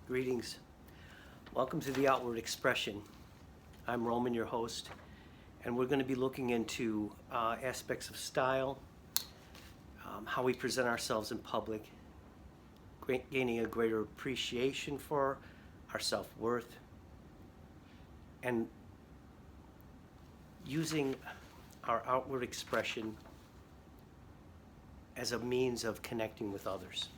Greetings. Welcome to the Outward Expression. I'm Roman, your host, and we're going to be looking into aspects of style, how we present ourselves in public, gaining a greater appreciation for our self-worth, and using our outward expression as a means of connecting with others.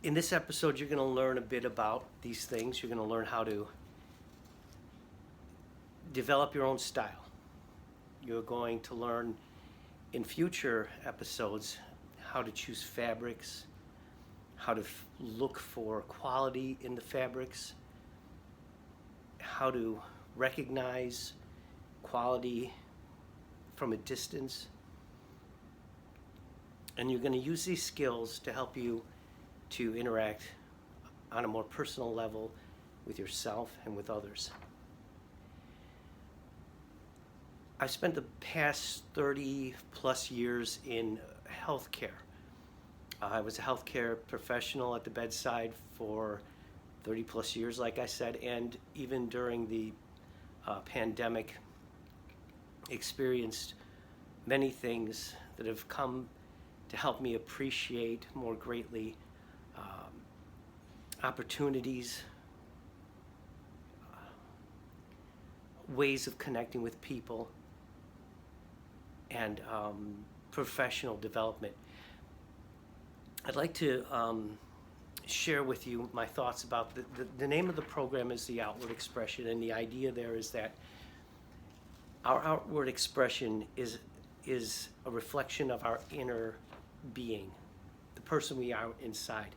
In this episode, you're going to learn a bit about these things. You're going to learn how to develop your own style. You're going to learn in future episodes how to choose fabrics, how to look for quality in the fabrics, how to recognize quality from a distance. And you're going to use these skills to help you to interact on a more personal level with yourself and with others. I've spent the past 30 plus years in healthcare. I was a healthcare professional at the bedside for 30 plus years, like I said, and even during the pandemic, experienced many things that have come to help me appreciate more greatly opportunities, ways of connecting with people, and professional development. I'd like to share with you my thoughts about the name of the program is The Outward Expression, and the idea there is that our outward expression is a reflection of our inner being, the person we are inside.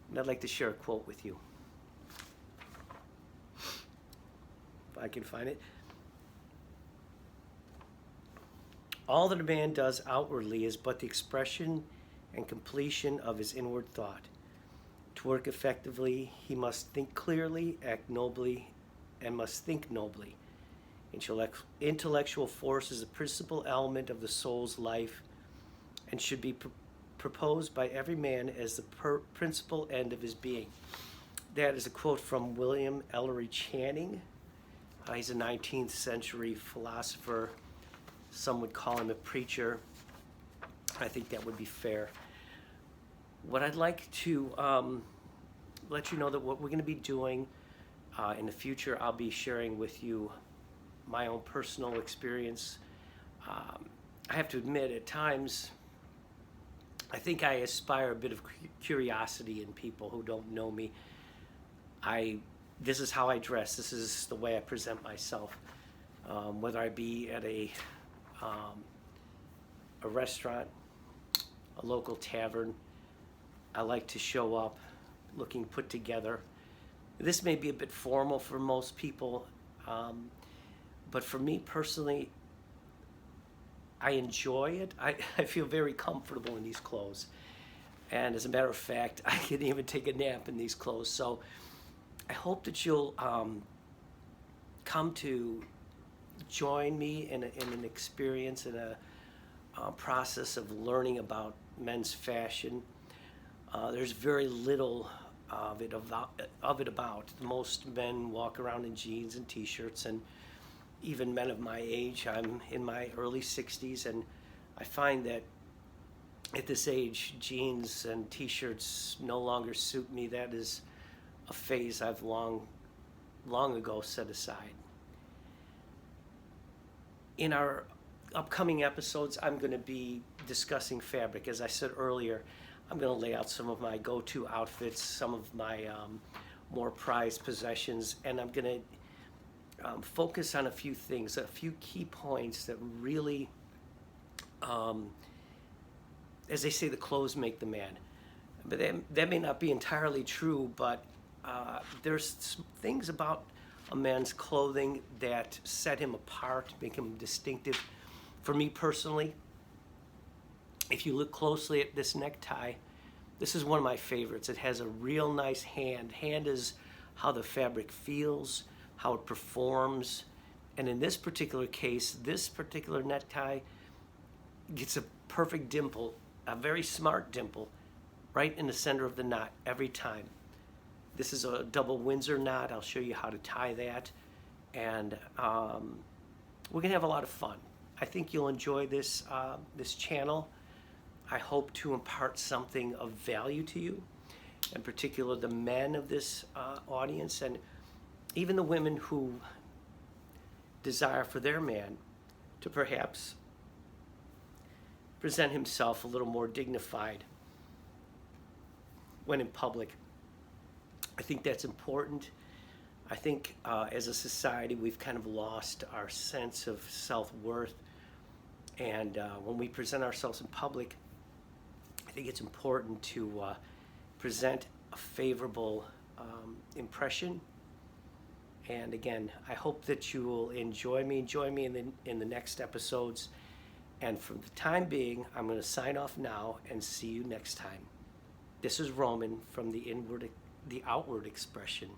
And I'd like to share a quote with you, if I can find it. All that a man does outwardly is but the expression and completion of his inward thought. To work effectively, he must think clearly, act nobly, and must think nobly. Intellectual force is a principal element of the soul's life and should be proposed by every man as the principal end of his being. That is a quote from William Ellery Channing. He's a 19th century philosopher. Some would call him a preacher. I think that would be fair. What I'd like to let you know that what we're going to be doing in the future, I'll be sharing with you my own personal experience. I have to admit, at times, I think I aspire a bit of curiosity in people who don't know me. This is how I dress. This is the way I present myself. Whether I be at a restaurant, a local tavern, I like to show up looking put together. This may be a bit formal for most people, but for me personally, I enjoy it. I feel very comfortable in these clothes. And as a matter of fact, I can even take a nap in these clothes. So I hope that you'll come to join me in an experience, in a process of learning about men's fashion. There's very little of it about. Most men walk around in jeans and t-shirts, and even men of my age. I'm in my early 60s, and I find that at this age, jeans and t-shirts no longer suit me. That is a phase I've long ago set aside. In our upcoming episodes, I'm going to be discussing fabric. As I said earlier, I'm going to lay out some of my go-to outfits, some of my more prized possessions, and I'm going to focus on a few things, a few key points that really, as they say, the clothes make the man. But that may not be entirely true, but there's things about a man's clothing that set him apart, make him distinctive. For me personally, if you look closely at this necktie, this is one of my favorites. It has a real nice hand. Hand is how the fabric feels, how it performs. And in this particular case, this particular necktie gets a perfect dimple, a very smart dimple right in the center of the knot every time. This is a double Windsor knot. I'll show you how to tie that. And we're gonna have a lot of fun. I think you'll enjoy this, this channel. I hope to impart something of value to you, in particular the men of this audience, and even the women who desire for their man to perhaps present himself a little more dignified when in public. I think that's important. I think as a society we've kind of lost our sense of self-worth, and when we present ourselves in public, I think it's important to present a favorable impression. And again, I hope that you will enjoy me in the next episodes. And for the time being, I'm going to sign off now and see you next time. This is Roman from the Outward Expression.